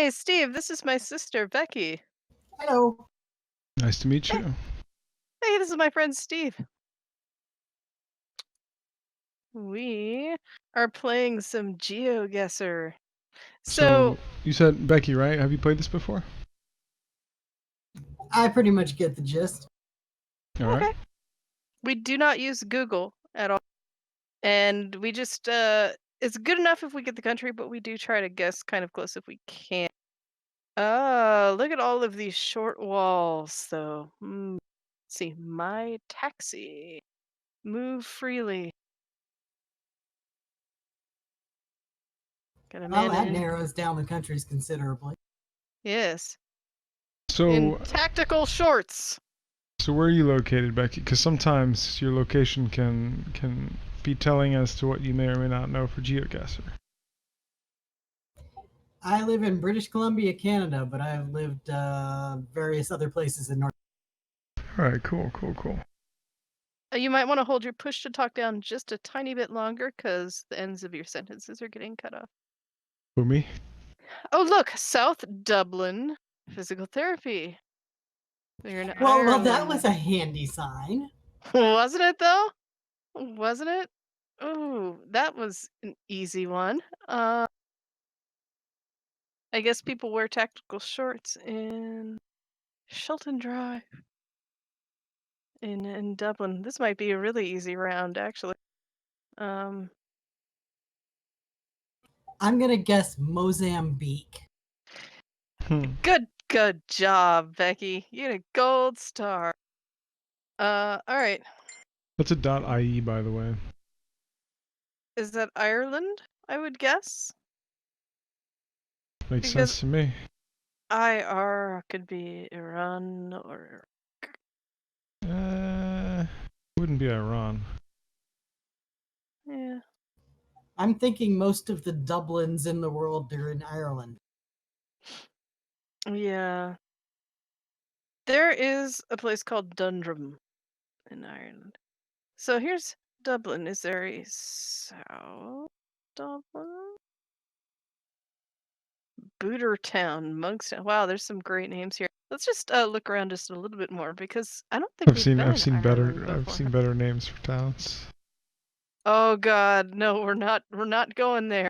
Hey, Steve, this is my sister, Becky. Hello. Nice to meet Hey, you. hey, this is my friend Steve. We are playing some Geoguessr. So, So, you said Becky, right? Have you played this before? I pretty much get the gist. Alright. okay, we do not use Google at all. And we just, it's good enough if we get the country, but we do try to guess kind of close if we can. Look at all of these short walls, though. Let's see, my taxi. Move freely. Got a Well, man that in. narrows down the countries considerably. Yes. In So, tactical shorts. so where are you located, Becky? Because sometimes your location can be telling as to what you may or may not know for Geoguessr. I live in British Columbia, Canada, but I've lived various other places in North. Alright, cool. You might want to hold your push to talk down just a tiny bit longer because the ends of your sentences are getting cut off. For me? Oh, look, South Dublin physical therapy. They're in Well, that was Ireland. a handy sign. Wasn't it, though? Wasn't it? Oh, that was an easy one. I guess people wear tactical shorts in Shelton Drive in Dublin. This might be a really easy round, actually. Um, I'm gonna guess Mozambique. good job, Becky. You get a gold star. All right. That's a .ie, by the way. Is that Ireland? I would guess. Makes Because sense to me. IR could be Iran or. Wouldn't be Iran. Yeah. I'm thinking most of the Dublins in the world are in Ireland. Yeah. There is a place called Dundrum in Ireland. So here's Dublin. Is there a South Dublin? Bootertown, Monkstown. Wow, there's some great names here. Let's just look around just a little bit more because I don't think I've we've seen been I've in seen Ireland better I've before. seen better names for towns. Oh God, no, we're not going there.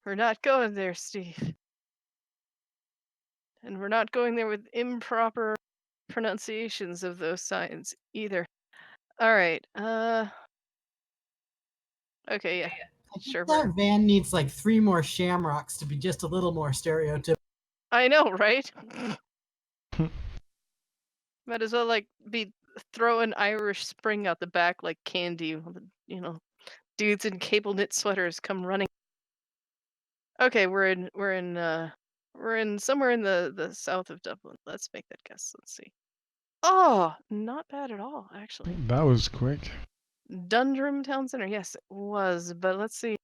We're not going there, Steve. And we're not going there with improper pronunciations of those signs either. All right. Okay, yeah. I think Sure. that van needs like 3 more shamrocks to be just a little more stereotypical. I know, right? Might as well like be throwing Irish Spring out the back like candy. Dudes in cable knit sweaters come running. Okay, we're in somewhere in the south of Dublin. Let's make that guess. Let's see. Oh, not bad at all, actually. That was quick. Dundrum Town Center. Yes, it was. But let's see.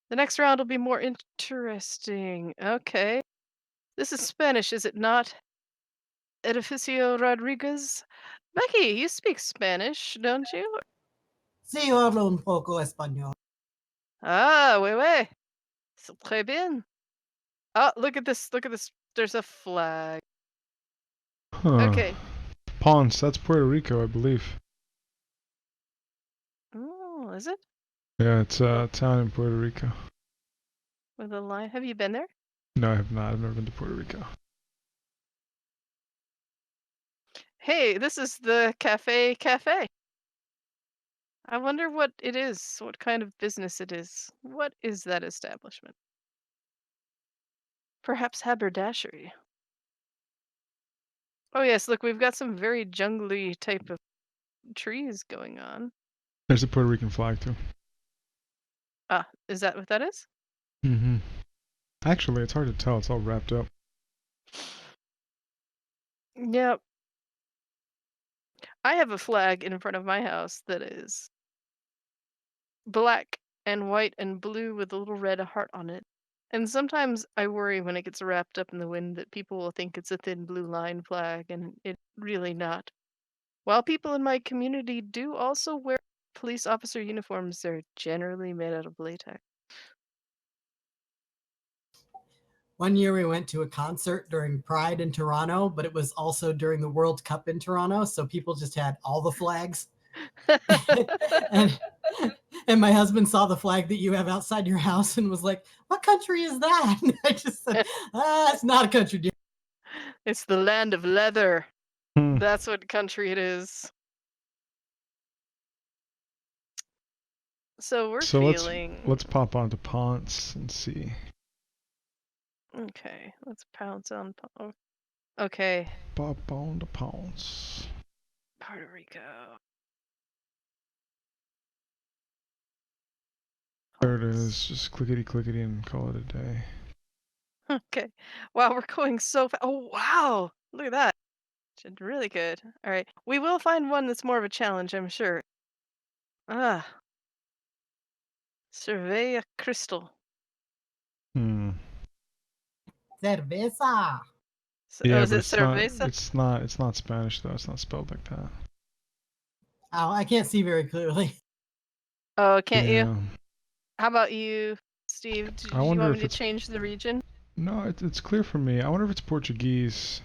The next round will be more interesting. Okay. This is Spanish, is it not? Edificio Rodriguez. Becky, you speak Spanish, don't you? Sí, yo hablo un poco español. Ah, oui, oui. C'est très bien. Oh, look at this. Look at this. There's a flag. Huh. Okay. Ponce, that's Puerto Rico, I believe. Oh, is it? Yeah, it's a town in Puerto Rico. With a line. Have you been there? No, I have not. I've never been to Puerto Rico. Hey, this is the Cafe. I wonder what it is, what kind of business it is. What is that establishment? Perhaps haberdashery. Oh yes, look, we've got some very jungly type of trees going on. There's a Puerto Rican flag too. Ah, is that what that is? Mm-hmm. Actually, it's hard to tell. It's all wrapped up. Yep. I have a flag in front of my house that is black and white and blue with a little red heart on it. And sometimes I worry when it gets wrapped up in the wind that people will think it's a thin blue line flag, and it's really not. While people in my community do also wear police officer uniforms, they're generally made out of latex. One year we went to a concert during Pride in Toronto, but it was also during the World Cup in Toronto, so people just had all the flags. and and my husband saw the flag that you have outside your house and was like, "What country is that?" And I just said, it's not a country, dear. It's the land of leather. Hmm. That's what country it is. So we're So feeling. let's pop onto Ponce and see. Okay, let's pounce on. Okay, Pop on to Ponce. Puerto Rico. There it is. Just clickety clickety and call it a day. Okay. Wow, we're going so fast. Oh, wow. Look at that. Really good. All right. We will find one that's more of a challenge, I'm sure. Ah, Surveya Crystal. Hmm. Cerveza. Yeah, Is but it Cerveza? It's not Spanish though. It's not spelled like that. Oh, I can't see very clearly. Oh, can't you? Yeah. How about you, Steve? Do I you wonder want me if to it's change the region? no. It's clear for me. I wonder if it's Portuguese.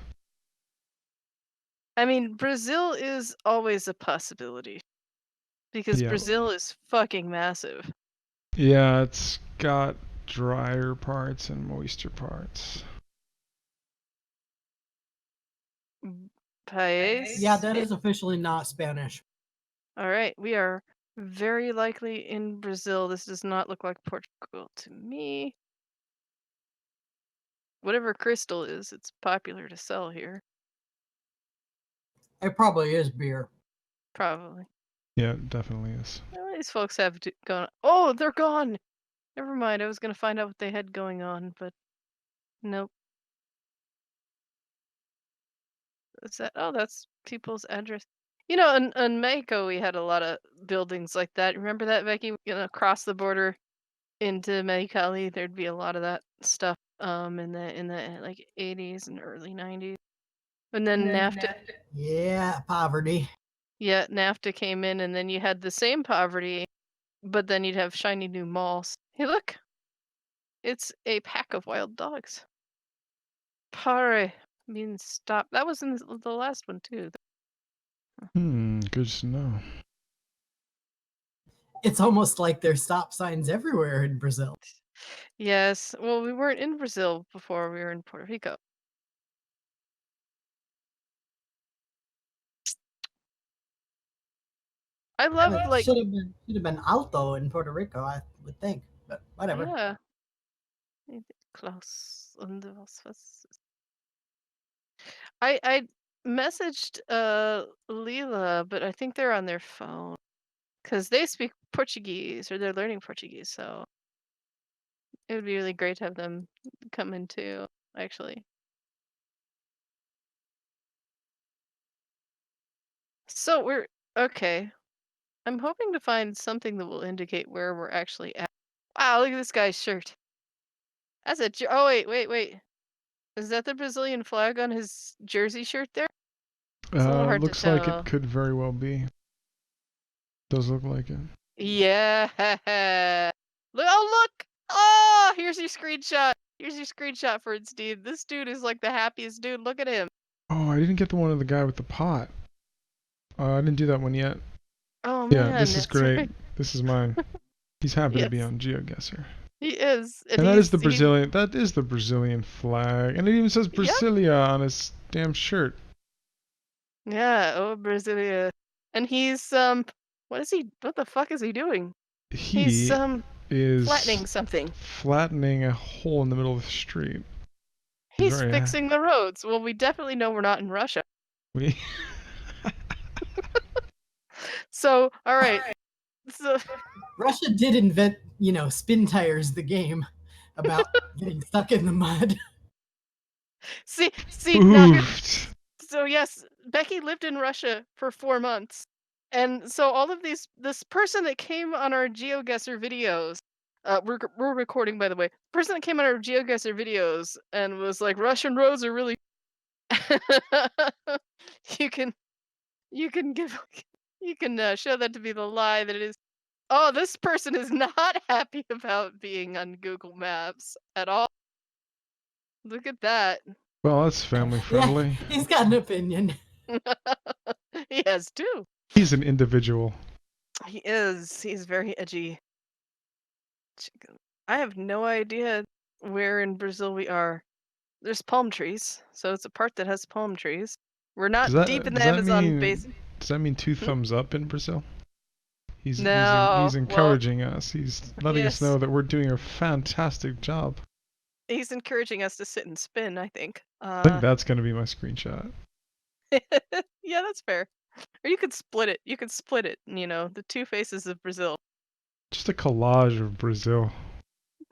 I mean, Brazil is always a possibility because Yeah. Brazil is fucking massive. Yeah. It's got drier parts and moister parts. País. Yeah, that is officially not Spanish. All right, we are very likely in Brazil. This does not look like Portugal to me. Whatever crystal is, it's popular to sell here. It probably is beer. Probably. Yeah, it definitely is. Well, these folks have gone. Oh, they're gone. Never mind. I was gonna find out what they had going on, but nope. Is that? Oh, that's people's address. You know, in Mexico, we had a lot of buildings like that. Remember that, Becky? You know, across the border into Mexicali, there'd be a lot of that stuff. In the like 80s and early 90s. And then NAFTA, Yeah, poverty. yeah, NAFTA came in, and then you had the same poverty, but then you'd have shiny new malls. Hey, look, it's a pack of wild dogs. Pare means stop. That was in the last one too. Good to know. It's almost like there's stop signs everywhere in Brazil. Yes. Well, we weren't in Brazil before. We were in Puerto Rico. I love It like should have been alto in Puerto Rico, I would think, but whatever. yeah. Klaus und was was. I messaged Leela, but I think they're on their phone because they speak Portuguese or they're learning Portuguese. So it would be really great to have them come in too. Actually. So we're okay. I'm hoping to find something that will indicate where we're actually at. Wow, look at this guy's shirt. That's a oh wait. Is that the Brazilian flag on his jersey shirt there? It's a little hard to Looks like it tell. could very well be. Does look like it. Yeah. Look, oh look. Oh, here's your screenshot. Here's your screenshot for it, Steve. This dude is like the happiest dude. Look at him. Oh, I didn't get the one of the guy with the pot. I didn't do that one yet. Oh Yeah, man, this is that's great. right. This is mine. He's happy to be Yes, on Geoguessr. he is. And And that is the he Brazilian. That is the Brazilian flag, and it even says yep. Brasilia on his damn shirt. Yeah, oh Brasilia. And he's what is he what the fuck is he doing? He's He is flattening something. flattening a hole in the middle of the street. He's He's very fixing the roads. Well, we definitely know we're not in Russia. we So, all right. So, Russia did invent, spin tires, the game about getting stuck in the mud. see now here. oofed. So yes, Becky lived in Russia for 4 months. And so all of this person that came on our GeoGuessr videos, we're recording by the way. Person that came on our GeoGuessr videos and was like Russian roads are really you can you can give you can show that to be the lie that it is. Oh, this person is not happy about being on Google Maps at all. Look at that. Well, that's family friendly. Yeah, he's got an opinion. He has two. He's an individual. He is. He's very edgy. I have no idea where in Brazil we are. There's palm trees, so it's a part that has palm trees. We're not deep in the Amazon basin. Does that mean two thumbs up in Brazil? He's No, encouraging us. He's letting us yes. know that we're doing a fantastic job. He's encouraging us to sit and spin, I think. I think that's going to be my screenshot. Yeah, that's fair. Or you could split it. You could split it, the two faces of Brazil. Just a collage of Brazil.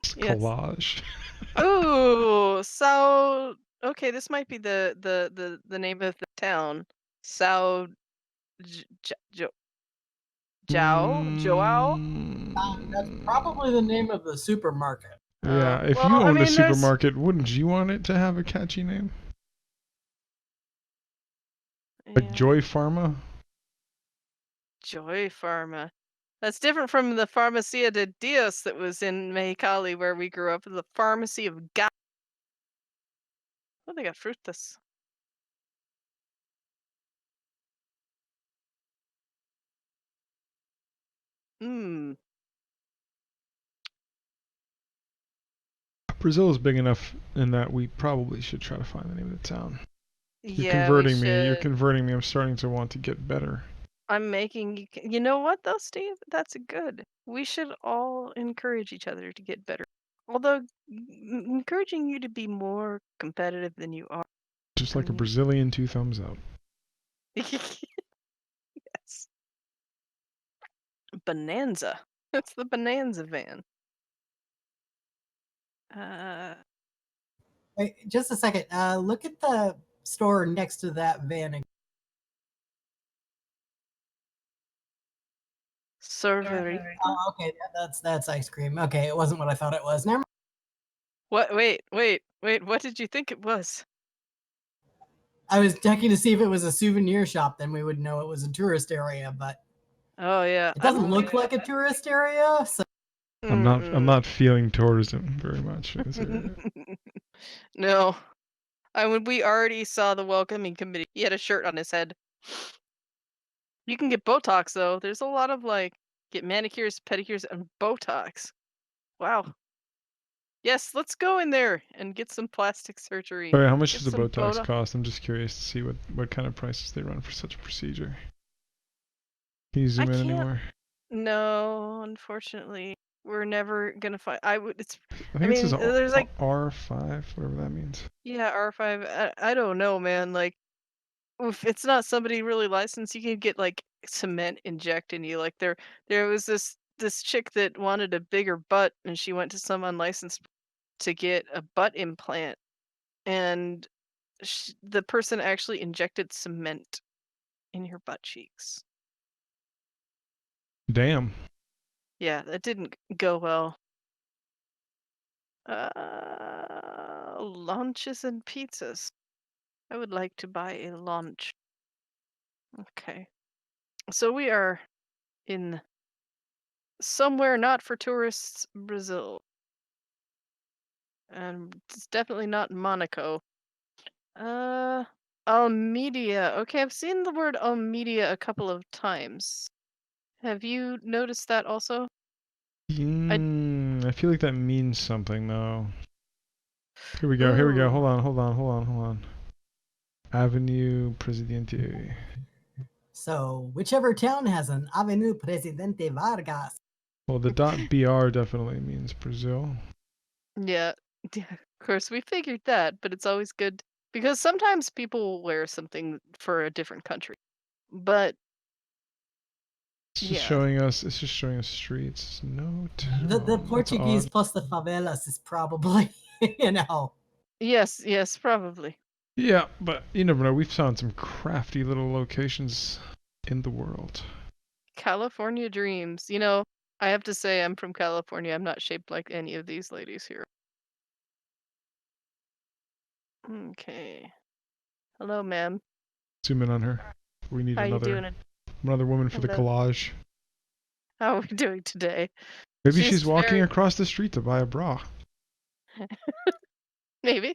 Just a Yes. collage. Ooh, so okay, this might be the name of the town. Sao Joao? That's probably the name of the supermarket. Yeah, if well, you I owned a mean, there's- supermarket, wouldn't you want it to have a catchy name? Like Yeah. Joy Pharma? Joy Pharma. That's different from the Farmacia de Dios that was in Mexicali where we grew up. The Pharmacy of God. Oh, they got frutas. Mmm. Brazil is big enough in that we probably should try to find the name of the town. You're Yeah, converting we me. You're should. converting me. I'm starting to want to get better. I'm making you. You know what though, Steve? That's good. We should all encourage each other to get better. Although encouraging you to be more competitive than you are. Just like a mean- Brazilian two thumbs up. Yes. Bonanza. It's the Bonanza van. Wait, just a second. Look at the store next to that van. Serverita. Oh, okay, that's ice cream. Okay, it wasn't what I thought it was. Never mind. What? Wait. What did you think it was? I was checking to see if it was a souvenir shop, then we would know it was a tourist area, but Oh yeah. it doesn't look like a tourist area. So I'm not feeling tourism very much. No. We already saw the welcoming committee. He had a shirt on his head. You can get Botox though. There's a lot of get manicures, pedicures, and Botox. Wow. Yes, let's go in there and get some plastic surgery. Oh yeah, how much Get does a some Botox cost? I'm just curious to see what kind of prices they run for such a procedure. Can you zoom in can't- anymore? No, unfortunately, we're never gonna find. I think it says there's R5, whatever that means. Yeah, R5. I don't know, man. If it's not somebody really licensed, you can get cement injected in you. There was this chick that wanted a bigger butt, and she went to some unlicensed to get a butt implant, and the person actually injected cement in her butt cheeks. Damn. Yeah, that didn't go well. Lunches and pizzas. I would like to buy a lunch. Okay. So we are in somewhere not for tourists, Brazil. And it's definitely not Monaco. Almedia. Okay, I've seen the word Almedia a couple of times. Have you noticed that also? I feel like that means something though. Here we go. Hold on. Avenue Presidente. So, whichever town has an Avenue Presidente Vargas. Well, the .br definitely means Brazil. Yeah, of course we figured that, but it's always good because sometimes people wear something for a different country. But It's just showing us. It's just showing us streets. Note. The Portuguese plus the favelas is probably, Yes, probably. Yeah, but you never know. We've found some crafty little locations in the world. California dreams. I have to say I'm from California. I'm not shaped like any of these ladies here. Okay. Hello, ma'am. Zoom in on her. We need How you doing? another woman for the collage. How are we doing today? Maybe she's walking across the street to buy a bra. Maybe.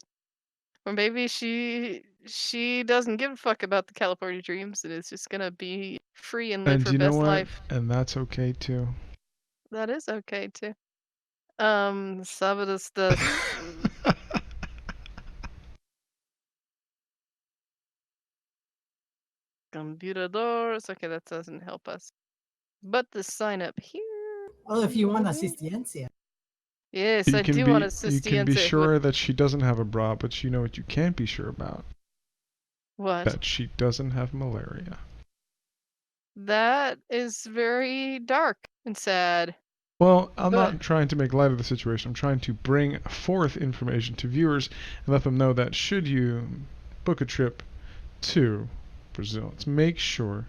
Or maybe she doesn't give a fuck about the California dreams and is just gonna be free and live And her you know best what? life. And that's okay too. That is okay too. Sábados das computadores. Okay, that doesn't help us. But the sign up here. Oh, if you want asistencia. Yes, I do want a You can be Sistiense. What? sure that she doesn't have a bra, but you know what you can't be sure about? What? That she doesn't have malaria. That is very dark and sad. Well, I'm But not trying to make light of the situation. I'm trying to bring forth information to viewers and let them know that should you book a trip to Brazil, to make sure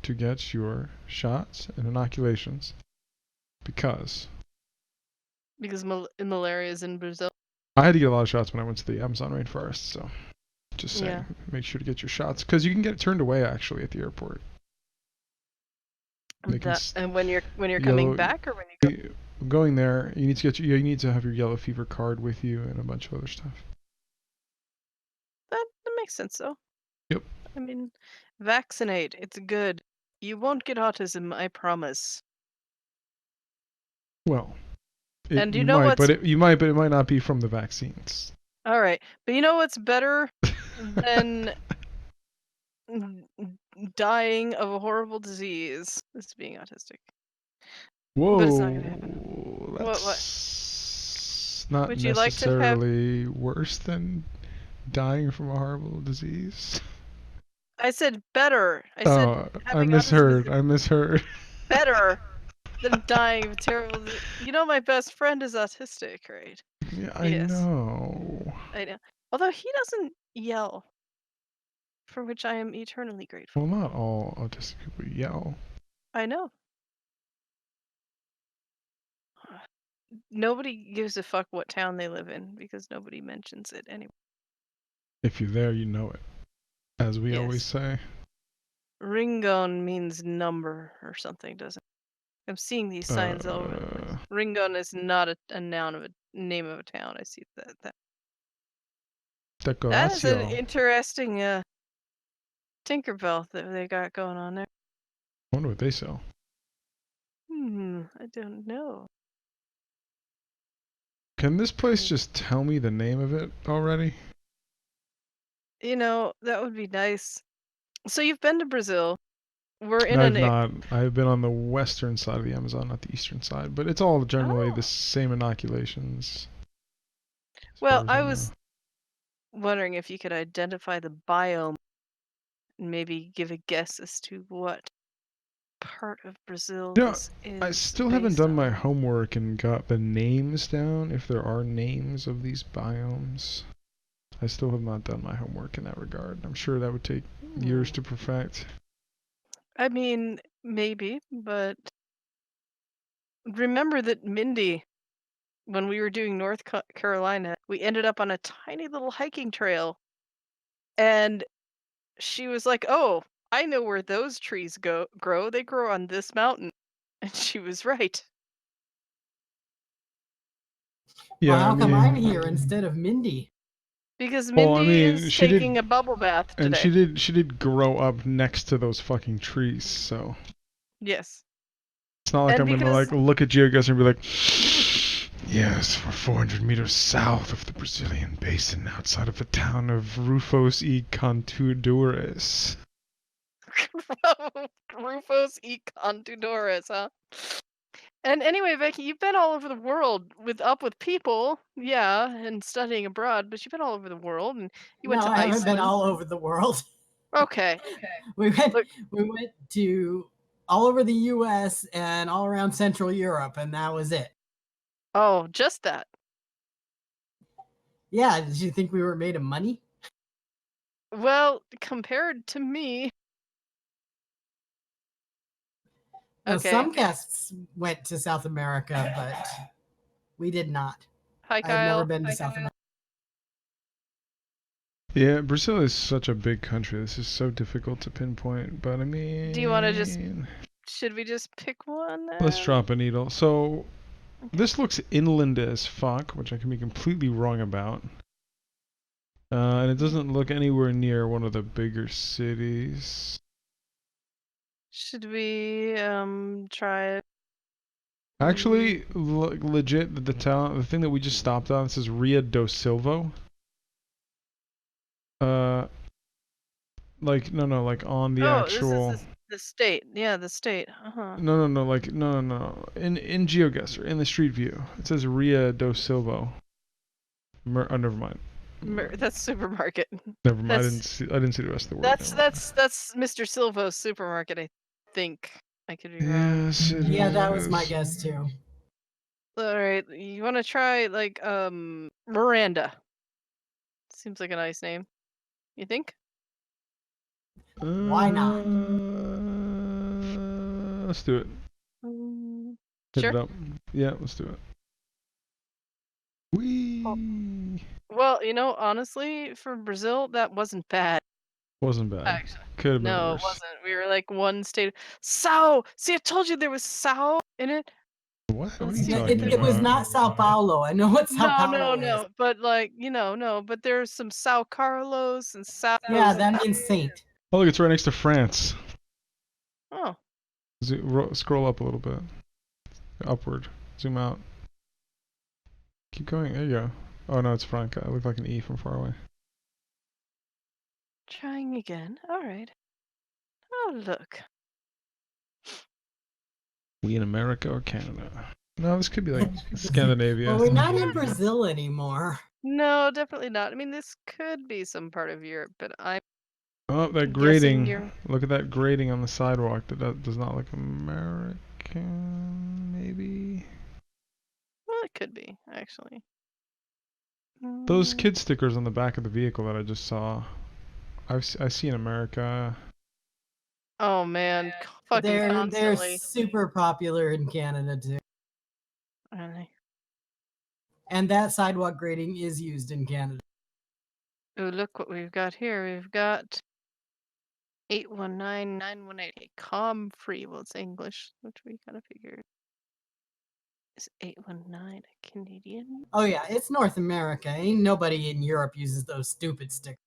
to get your shots and inoculations because malaria is in Brazil. I had to get a lot of shots when I went to the Amazon rainforest, so just saying, Yeah. make sure to get your shots because you can get turned away actually at the airport. And when you're coming back or when you go? Going there, you need to you need to have your yellow fever card with you and a bunch of other stuff. That makes sense though. Yep. I mean, vaccinate. It's good. You won't get autism, I promise. Well, And you you know might, what's but it might not be from the vaccines. all right? But you know what's better than dying of a horrible disease? Is being autistic. Whoa, But it's not gonna happen. that's not Would you like to have? necessarily worse than dying from a horrible disease. I said better. I said Oh, I having misheard. autism I misheard. is better than dying of a terrible. You know, my best friend is autistic, right? Yeah, I Yes, know. I know. Although he doesn't yell, for which I am eternally grateful. Well, not all autistic people yell. I know. Nobody gives a fuck what town they live in because nobody mentions it anyway. If you're there, you know it. As we always Yes. say. Ringon means number or something, doesn't it? I'm seeing these signs all over the place. Ringon is not a noun of a name of a town. I see that. That is an Decoratio. interesting Tinkerbell that they got going on there. I wonder what they sell. I don't know. Can this place just tell me the name of it already? You know, that would be nice. So you've been to Brazil. We're in I've not. I've been on the western side of the Amazon, not the eastern side, but it's all generally the same inoculations. Well, I was wondering if you could identify the biome and maybe give a guess as to what part of Brazil this is. I still haven't done my homework and got the names down, if there are names of these biomes. I still have not done my homework in that regard. I'm sure that would take years to perfect. I mean, maybe, but remember that Mindy, when we were doing North Carolina, we ended up on a tiny little hiking trail. And she was like, "Oh, I know where those trees grow. They grow on this mountain." And she was right. Yeah, well, how come I'm here instead of Mindy? Because Mindy is taking a bubble bath today. And she did grow up next to those fucking trees, so. Yes. It's not like I'm gonna like look at Geoguessr and be like, yes, we're 400 meters south of the Brazilian basin, outside of the town of Rufos e Contadores. Rufos e Contadores, huh? And anyway, Becky, you've been all over the world with people, yeah, and studying abroad, but you've been all over the world, and you went to Iceland. I haven't been all over the world. Okay. We went to all over the U.S. and all around Central Europe, and that was it. Oh, just that. Yeah, did you think we were made of money? Well, compared to me. Now, some guests went to South America, but we did not. Hi, Kyle. I've never been to South America. Yeah, Brazil is such a big country. This is so difficult to pinpoint, but I mean... Do you want to should we just pick one? Let's drop a needle. So, this looks inland as fuck, which I can be completely wrong about. And it doesn't look anywhere near one of the bigger cities. Should we try? Actually, legit, the town, the thing that we just stopped on says Rio do Silva. Like no, like on the Oh, this actual. is the state. Yeah, the state. No, like no. In Geoguessr, in the street view, it says Rio do Silva. Oh, never mind. That's supermarket. Never mind. That's, I didn't see the rest of the word. That's Mr. Silvo's supermarket. I think I could be wrong. Yes, it Yeah, that was is. my guess too. All right, you want to try like Miranda? Seems like a nice name. You think? Why not? Let's do it. Hit Sure. it up. Yeah, let's do it. Wee. Well, honestly, for Brazil, that wasn't bad. Wasn't bad. Actually, Could have been no, worse. it wasn't. We were like one state. Sao. See, I told you there was Sao in it. What? What are Let's you see Yeah, what talking it was about? not Sao Paulo. I know what Sao Paulo is. No. But like, no. But there's some Sao Carlos and Sao. Yeah, that means saint. Oh, look, it's right next to France. Oh. Scroll up a little bit. Upward. Zoom out. Keep going. There you go. Oh no, it's Franca. It looked like an E from far away. Trying again. All right. Oh, look. We in America or Canada? No, this could be like Scandinavia. Well, we're not in Brazil anymore. No, definitely not. I mean, this could be some part of Europe, but I'm Oh, that guessing grating. you're... Look at that grating on the sidewalk. That does not look American, maybe? Well, it could be, actually. Those kid stickers on the back of the vehicle that I just saw, I see in America. Oh, man. Fucking They're constantly. super popular in Canada too. Really? And that sidewalk grading is used in Canada. Oh, look what we've got here. We've got 819-918 com free. Well, it's English, which we kind of figured. Is 819 a Canadian? Oh yeah, it's North America. Ain't nobody in Europe uses those stupid stickers.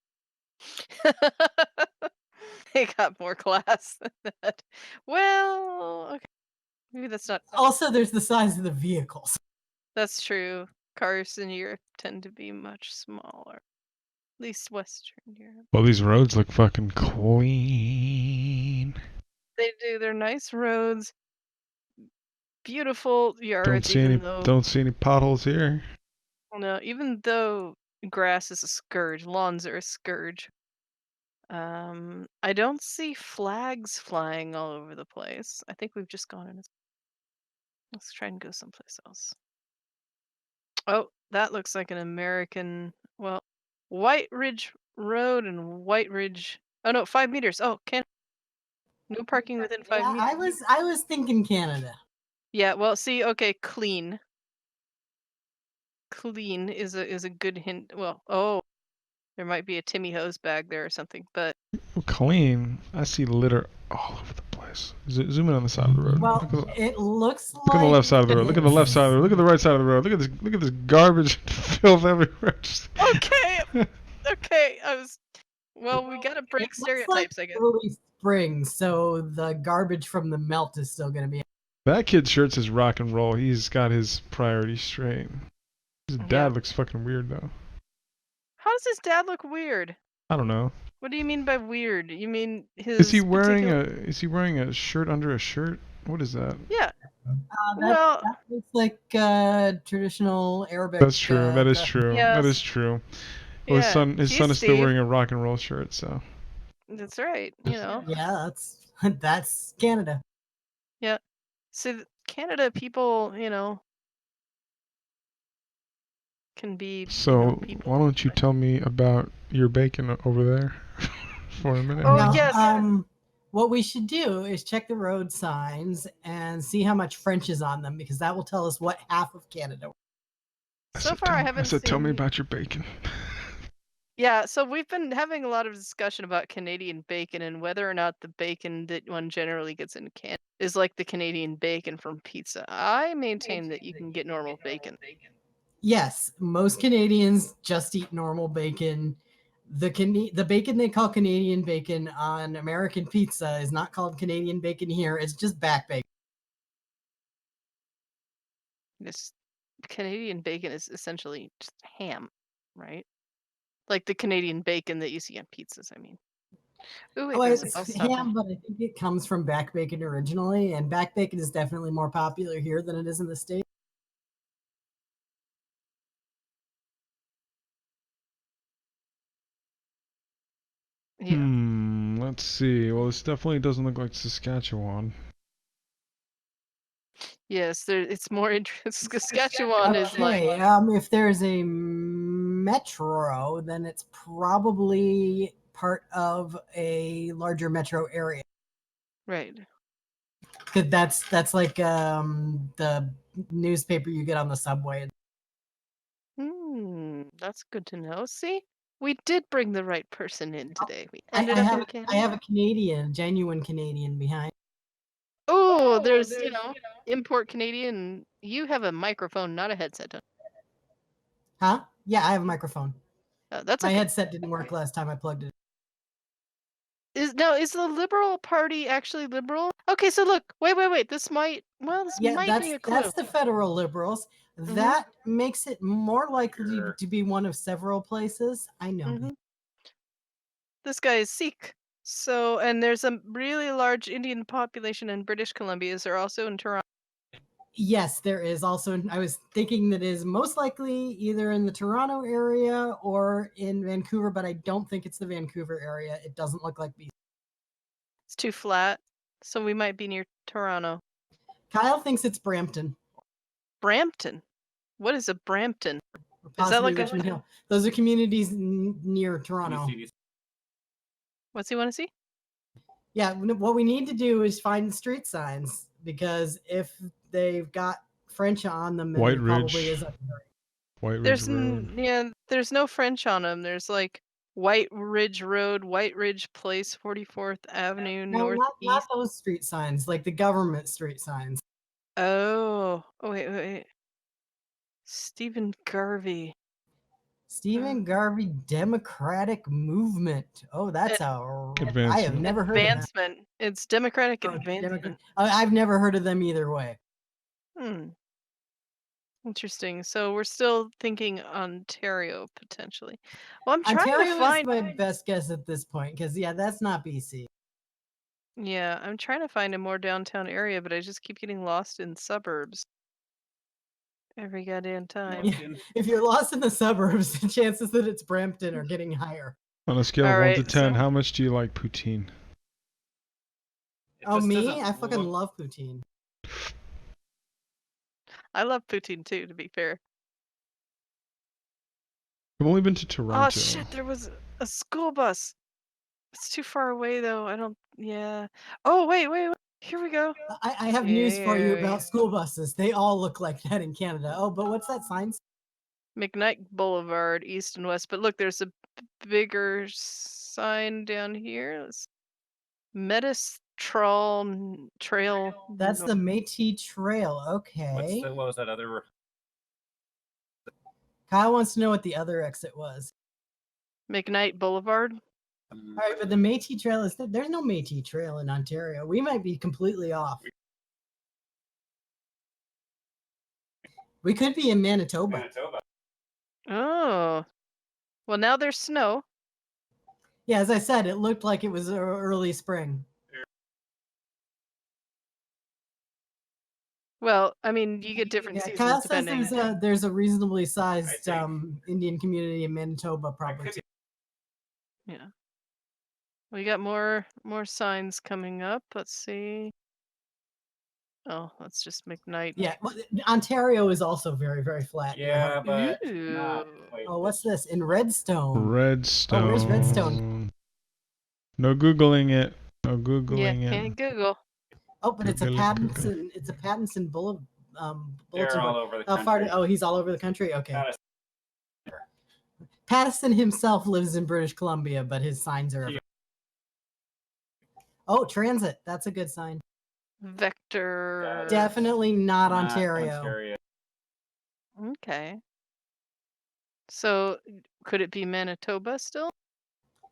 They got more class than that. Well, okay. Maybe that's not. Also, there's the size of the vehicles. That's true. Cars in Europe tend to be much smaller. At least Western Europe. Well, these roads look fucking They clean. do. They're nice roads. Beautiful yards. Don't see any potholes here. No, even though grass is a scourge, lawns are a scourge. I don't see flags flying all over the place. I think we've just gone in. Let's try and go someplace else. Oh, that looks like an American. Well, White Ridge Road and White Ridge. Oh no, 5 meters. Oh, no parking within 5 Yeah, meters. I was thinking Canada. Yeah, well, see, okay, clean. Clean is a good hint. Well, oh, there might be a Timmy hose bag there or something, but Clean. I see litter all over the place. Zoom in on the side of the road. Well, it looks like. Look on the left side of the road. Look at the left side of the road. Look at the right side of the road. Look at this garbage and filth everywhere. okay, okay. Well, we gotta break stereotypes, I guess. Early spring, so the garbage from the melt is still gonna be. That kid's shirt says rock and roll. He's got his priorities straight. His dad looks fucking weird though. How does his dad look weird? I don't know. What do you mean by weird? You mean his? Is he wearing a shirt under a shirt? What is that? Yeah. That looks like traditional Arabic. That's true. That is true. Yes. That is true. Well, his son is still wearing a rock and roll shirt, so. That's right. Yeah, that's Canada. Yeah. So Canada people, can be. So why don't you tell me about your bacon over there for a minute? Oh, Now, yes. What we should do is check the road signs and see how much French is on them, because that will tell us what half of Canada. So far, I haven't seen. Tell me about your bacon. Yeah, so we've been having a lot of discussion about Canadian bacon and whether or not the bacon that one generally gets in Canada is like the Canadian bacon from pizza. I maintain that you can get normal bacon. Yes, most Canadians just eat normal bacon. The bacon they call Canadian bacon on American pizza is not called Canadian bacon here. It's just back bacon. This Canadian bacon is essentially just ham, right? Like the Canadian bacon that you see on pizzas, I mean. Ooh, wait, Oh, there's it's also ham, but I think it comes from back bacon originally, and back bacon is definitely more popular here than it is in the States. yeah. Let's see. Well, this definitely doesn't look like Saskatchewan. Yes, it's more interesting. Saskatchewan is like Okay, if there's a metro, then it's probably part of a larger metro area. right. Cause that's like the newspaper you get on the subway. That's good to know. See, we did bring the right person in today. We I, ended I up have in I Canada. have a Canadian, genuine Canadian behind. Oh, there's import Canadian. You have a microphone, not a headset. Don't Huh? Yeah, I have a microphone. That's My okay. headset didn't work last time I plugged it in. Is the Liberal Party actually liberal? Okay, so look, wait. This might be a clue. That's the federal Liberals. That makes it more likely to be one of several places. I know. This guy is Sikh. So, and there's a really large Indian population in British Columbia. Is there also in Toronto? Yes, there is also. I was thinking that is most likely either in the Toronto area or in Vancouver, but I don't think it's the Vancouver area. It doesn't look like BC. It's too flat, so we might be near Toronto. Kyle thinks it's Brampton. Brampton. What is a Brampton? Or Is that like Richmond Hill? Those are communities near Toronto. What's he want to see? Yeah, what we need to do is find street signs, because if they've got French on them, then White it probably Ridge. is. White Ridge Road. There's no French on them. There's like White Ridge Road, White Ridge Place, 44th Avenue, No, not Northeast. those street signs, like the government street signs. Oh, wait. Stephen Garvey. Stephen Garvey Democratic Movement. Oh, that's I have never heard of that. Advancement. It's Democratic Advancement. I've never heard of them either way. Interesting. So we're still thinking Ontario potentially. Well, I'm trying Ontario to find. is my best guess at this point, because that's not BC. Yeah, I'm trying to find a more downtown area, but I just keep getting lost in suburbs. Every goddamn time. If you're lost in the suburbs, the chances that it's Brampton are getting higher. On a scale of 1 to 10, how much do you like poutine? Oh, me? I fucking love poutine. I love poutine too, to be fair. I've only been to Toronto. Oh shit, there was a school bus. It's too far away though. I don't. Yeah. Oh wait. Here we go. I have news for you about school buses. They all look like that in Canada. Oh, but what's that sign? McKnight Boulevard, east and west. But look, there's a bigger sign down here. Metis Trail. That's the Métis Trail. Okay. What was that other? Kyle wants to know what the other exit was. McKnight Boulevard. All right, but the Métis Trail is there's no Métis Trail in Ontario. We might be completely off. We could be in Manitoba. Oh. Well, now there's snow. Yeah, as I said, it looked like it was early spring. Well, I mean, you get different seasons Kyle depending. says there's a reasonably sized Indian community in Manitoba, probably too. Yeah. We got more signs coming up. Let's see. Oh, that's just McKnight. Yeah, well, Ontario is also very, very flat. Yeah, but oh, what's this? In Redstone. Redstone. Oh, where's Redstone? No Googling it. No Googling it. Can't Google. Oh, but it's a Pattinson. It's a Pattinson bulletin. They're all over the country. Oh, he's all over the country. Okay. Pattinson himself lives in British Columbia, but his signs are. Oh, transit. That's a good sign. Vector. Definitely not Ontario. Okay. So could it be Manitoba still?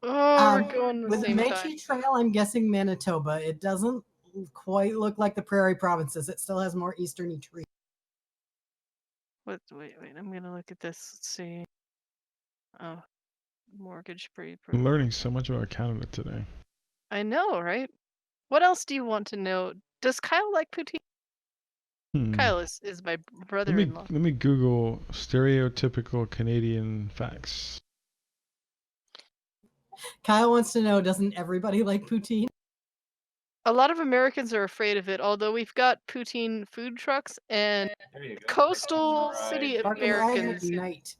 Oh, we're going the With the same time. Mechi Trail, I'm guessing Manitoba. It doesn't quite look like the Prairie Provinces. It still has more easterny trees. Wait. I'm gonna look at this. Let's see. Oh, mortgage free. I'm learning so much about Canada today. I know, right? What else do you want to know? Does Kyle like poutine? Kyle is my brother-in-law. Let me Google stereotypical Canadian facts. Kyle wants to know, doesn't everybody like poutine? A lot of Americans are afraid of it, although we've got poutine food trucks and coastal city Americans. Night.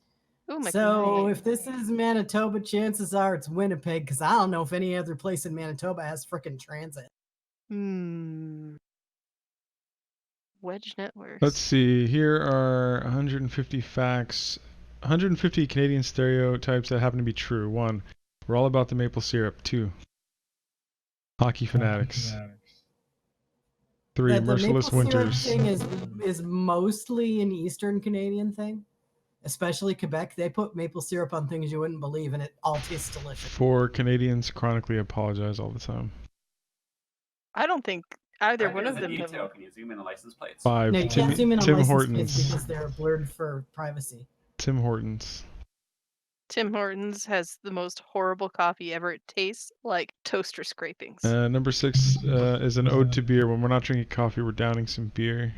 Ooh, so if this is Manitoba, chances are it's Winnipeg, because I don't know if any other place in Manitoba has frickin' transit. Wedge networks. Let's see. Here are 150 facts. 150 Canadian stereotypes that happen to be true. 1. We're all about the maple syrup. 2. Hockey fanatics. 3. Merciless winters. The maple syrup thing is mostly an Eastern Canadian thing. Especially Quebec. They put maple syrup on things you wouldn't believe, and it all tastes delicious. 4. Canadians chronically apologize all the time. I don't think either one of them have. Can you zoom in the license plates? 5. No, you can't zoom in on Tim license Hortons. plates because they're blurred for privacy. Tim Hortons. Tim Hortons has the most horrible coffee ever. It tastes like toaster scrapings. Number 6 is an ode to beer. When we're not drinking coffee, we're downing some beer.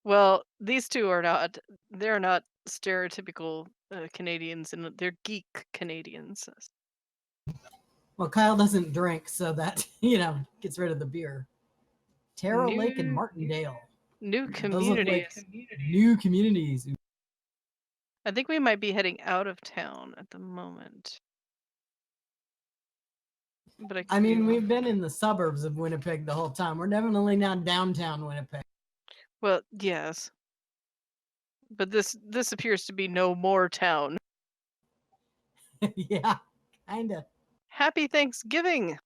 Well, these two are not. They're not stereotypical Canadians, and they're geek Canadians. Well, Kyle doesn't drink, so that, gets rid of the beer. Terra Lake and Martindale. New communities. New communities. I think we might be heading out of town at the moment. But I mean, we've been in the suburbs of Winnipeg the whole time. We're definitely not downtown Winnipeg. Well, yes. But this appears to be no more town. Yeah, kinda. Happy Thanksgiving!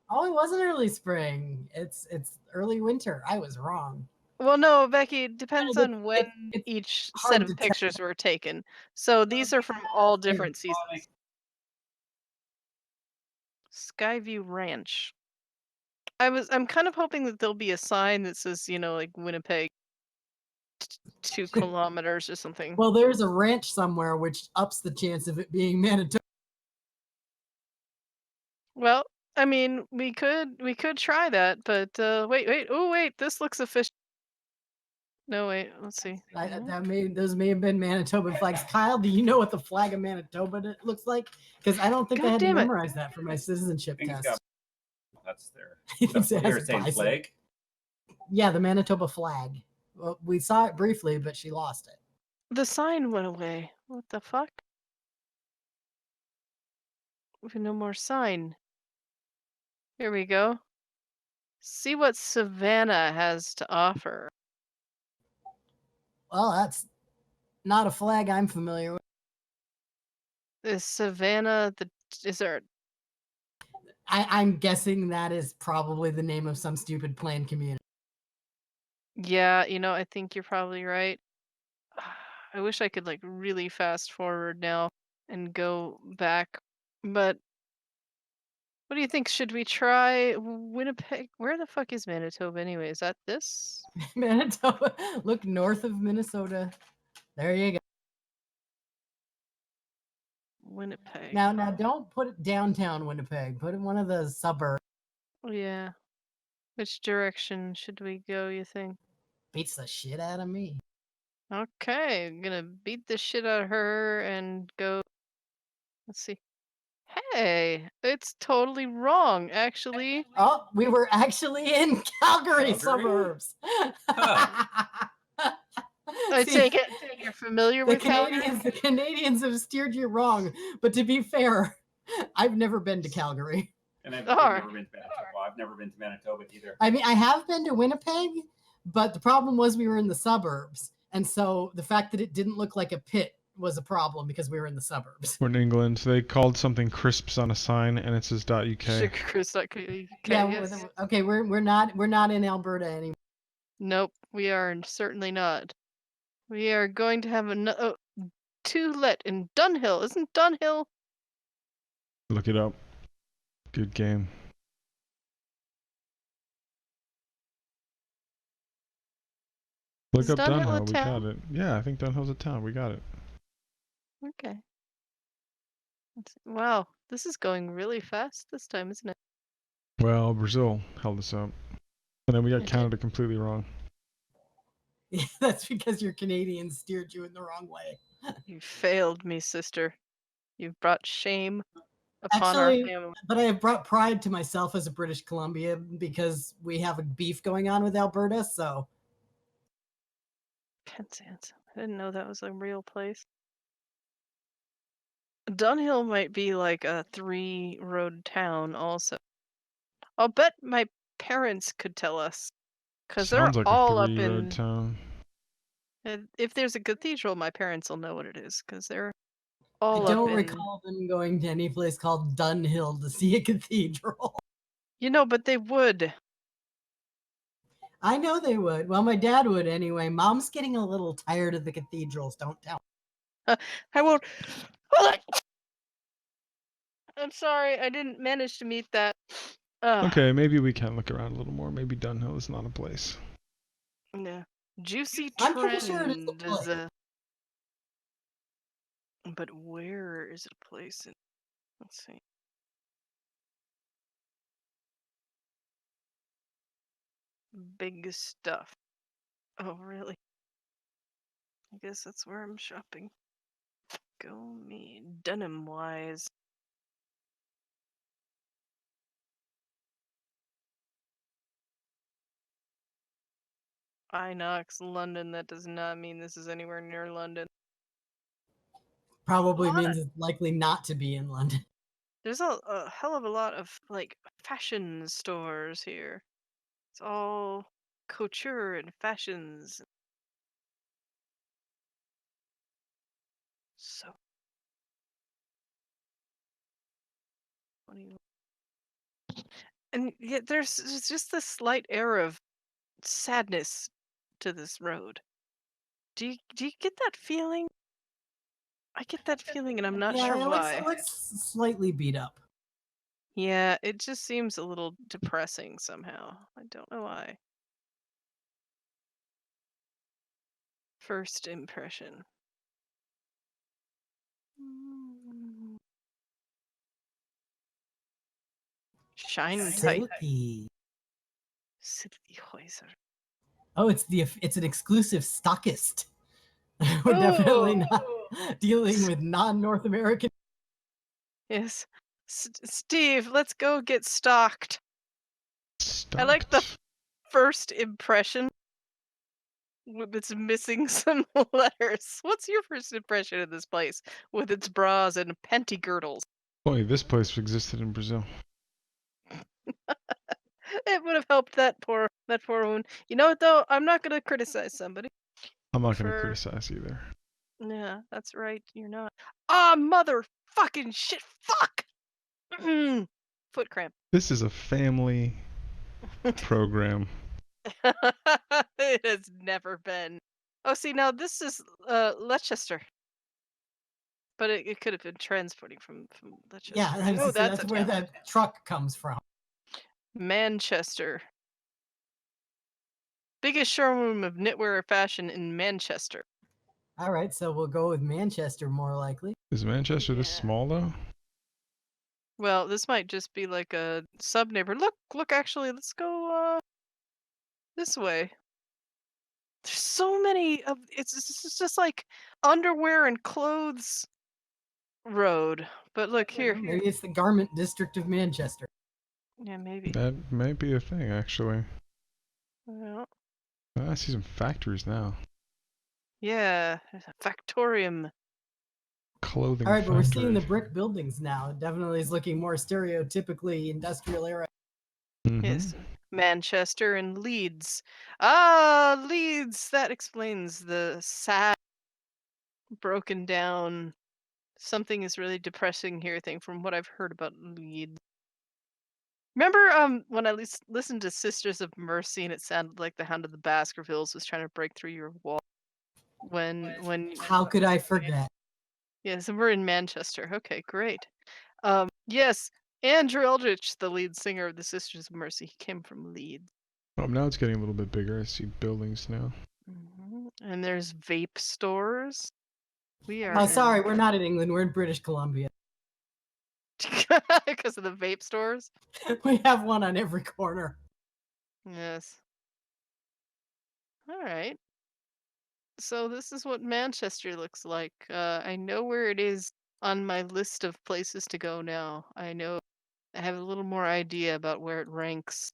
Oh, it wasn't early spring. It's early winter. I was wrong. Well, no, Becky, it depends on when each set of pictures were taken. So these are from all different seasons. Skyview Ranch. I'm kind of hoping that there'll be a sign that says, like Winnipeg 2 kilometers or something. Well, there's a ranch somewhere which ups the chance of it being Manitoba. Well, I mean, we could try that, but wait, this looks official. No, wait, let's see. Those may have been Manitoba flags. Kyle, do you know what the flag of Manitoba looks like? Because I don't think I had to memorize that for my citizenship test. That's their same flag. Yeah, the Manitoba flag. Well, we saw it briefly, but she lost it. The sign went away. What the fuck? We have no more sign. Here we go. See what Savannah has to offer. Well, that's not a flag I'm familiar with. Is Savannah the desert? I'm guessing that is probably the name of some stupid planned community. Yeah, I think you're probably right. I wish I could really fast forward now and go back. But what do you think? Should we try Winnipeg? Where the fuck is Manitoba anyway? Is that this? Manitoba. Look north of Minnesota. There you go. Winnipeg. Now don't put it downtown Winnipeg. Put it in one of the suburbs. Oh, yeah. Which direction should we go, you think? Beats the shit out of me. Okay, I'm gonna beat the shit out of her and go. Let's see. Hey, it's totally wrong, actually. Oh, we were actually in Calgary suburbs. I take it you're familiar with Canadians. Calgary? The Canadians have steered you wrong. But to be fair, I've never been to Calgary. And I've never been to Manitoba. I've never been to Manitoba either. I mean, I have been to Winnipeg, but the problem was we were in the suburbs. And so the fact that it didn't look like a pit was a problem because we were in the suburbs. We're in England. They called something crisps on a sign, and it says .uk. Crisp.uk. Yeah. Yes. Okay. We're not in Alberta anymore. Nope, we are certainly not. We are going to have 2 let in Dunhill. Isn't Dunhill Look it up. Good game. Look Is up Dunhill a Dunhill. We got town? it. Yeah, I think Dunhill's a town. We got it. Okay. Wow, this is going really fast this time, isn't it? Well, Brazil held us up. And then we got It did. Canada completely wrong. Yeah, that's because your Canadians steered you in the wrong way. You failed me, sister. You've brought shame upon our Actually, family. but I have brought pride to myself as a British Columbian because we have a beef going on with Alberta, so Penzance. I didn't know that was a real place. Dunhill might be like a 3-road town also. I'll bet my parents could tell us. Because they're Sounds like a all up 3-road in... town. If there's a cathedral, my parents will know what it is. Because they're I all up don't in... recall them going to any place called Dunhill to see a cathedral. You know, but they would. I know they would. Well, my dad would anyway. Mom's getting a little tired of the cathedrals, don't tell. I won't... I'm sorry, I didn't manage to meet that. Okay, maybe we can look around a little more. Maybe Dunhill is not a place. Yeah. Juicy I'm pretty sure it is a trend is place. But where is it a place in... Let's see. Big stuff. Oh, really? I guess that's where I'm shopping. Go me. Denim-wise. Inox, London. That does not mean this is anywhere near London. Probably What? means it's likely not to be in London. There's a hell of a lot of, like, fashion stores here. It's all couture and fashions. So... And yet there's just this slight air of sadness to this road. Do you get that feeling? I get that feeling and I'm not sure Yeah, it why. looks slightly beat up. Yeah, it just seems a little depressing somehow. I don't know why. First impression. Mm. Shine tight. Silky. Silky Häuser. Oh, it's an exclusive stockist. We're definitely not dealing with non-North American. Yes. Steve, let's go get stocked. I like the first impression. It's missing some letters. What's your first impression of this place with its bras and panty girdles? Boy, this place existed in Brazil. It would have helped that poor woman. You know what though? I'm not gonna criticize somebody. I'm not going to For... criticize either. Yeah, that's right. You're not. Ah, mother fucking shit. Fuck. Foot cramp. This is a family program. It has never been. Oh, see, now this is Leicester. But it could have been transporting from Leicester. Yeah, I know that's a where town. that truck comes from. Manchester. Biggest showroom of knitwear fashion in Manchester. All right, so we'll go with Manchester more likely. Is Manchester this Yeah. small though? Well, this might just be like a sub neighbor. Look, actually, let's go this way. There's so many of it's just like underwear and clothes road. But look here. Maybe it's the garment district of Manchester. Yeah, maybe. That might be a thing, actually. Well, I see some factories now. yeah, there's a factorium. Clothing All right, but we're factory. seeing the brick buildings now. It definitely is looking more stereotypically industrial era. Yes. Manchester and Leeds. Ah, Leeds! That explains the sad, broken down, something is really depressing here thing from what I've heard about Leeds. Remember when I listened to Sisters of Mercy and it sounded like the Hound of the Baskervilles was trying to break through your wall? When How could I forget? Yes, and we're in Manchester. Okay, great. Yes, Andrew Eldritch, the lead singer of the Sisters of Mercy, he came from Leeds. Oh, now it's getting a little bit bigger. I see buildings now. And there's vape stores. We are Oh, in sorry, we're not in England. We're in British Columbia. because of the vape stores. We have one on every corner. Yes. All right. So this is what Manchester looks like. I know where it is on my list of places to go now. I have a little more idea about where it ranks.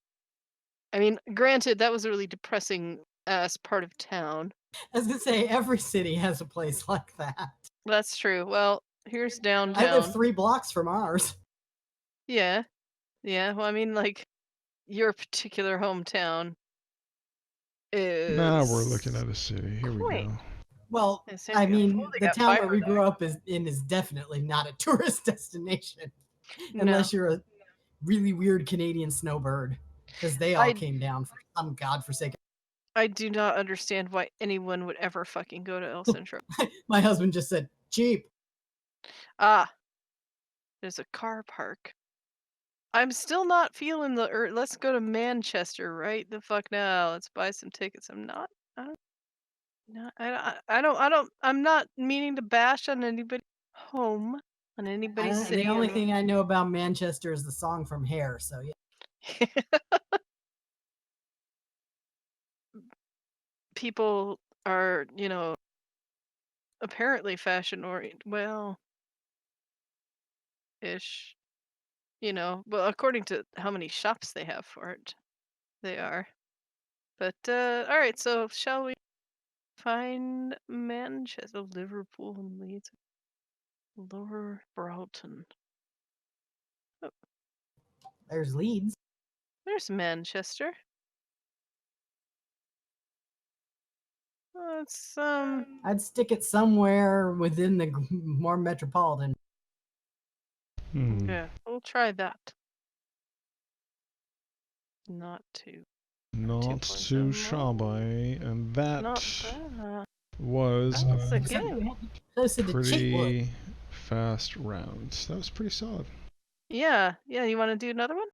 I mean, granted, that was a really depressing ass part of town. I was gonna say every city has a place like that. That's true. Well, here's I live downtown. 3 blocks from ours. Yeah. Yeah. Well, I mean, like, your particular hometown is. Now we're looking at a city. Here we Quaint. go. Well, In San I Diego. mean, Oh, they the got town where fiber we there. grew up is definitely not a tourist destination, No. unless you're a really weird Canadian snowbird, because they all I came down for some godforsaken. I do not understand why anyone would ever fucking go to El Centro. My husband just said cheap. Ah, there's a car park. I'm still not feeling let's go to Manchester right the fuck now. Let's buy some tickets. I'm not. I don't. No, I'm not meaning to bash on anybody's home, on anybody's city. The only thing I know about Manchester is the song from Hair. So yeah, People are, apparently fashion oriented. Well, ish. Well, according to how many shops they have for it, they are. But all right. So shall we find Manchester, Liverpool, and Leeds, Lower Broughton? Oh, there's Leeds. there's Manchester. It's I'd stick it somewhere within the more metropolitan. Yeah, we'll try that. Not too. Not 2.7 too more. shabby, and that Not bad. was That's a a game. Closer to Cheatwood. pretty fast round. That was pretty solid. Yeah, you want to do another one?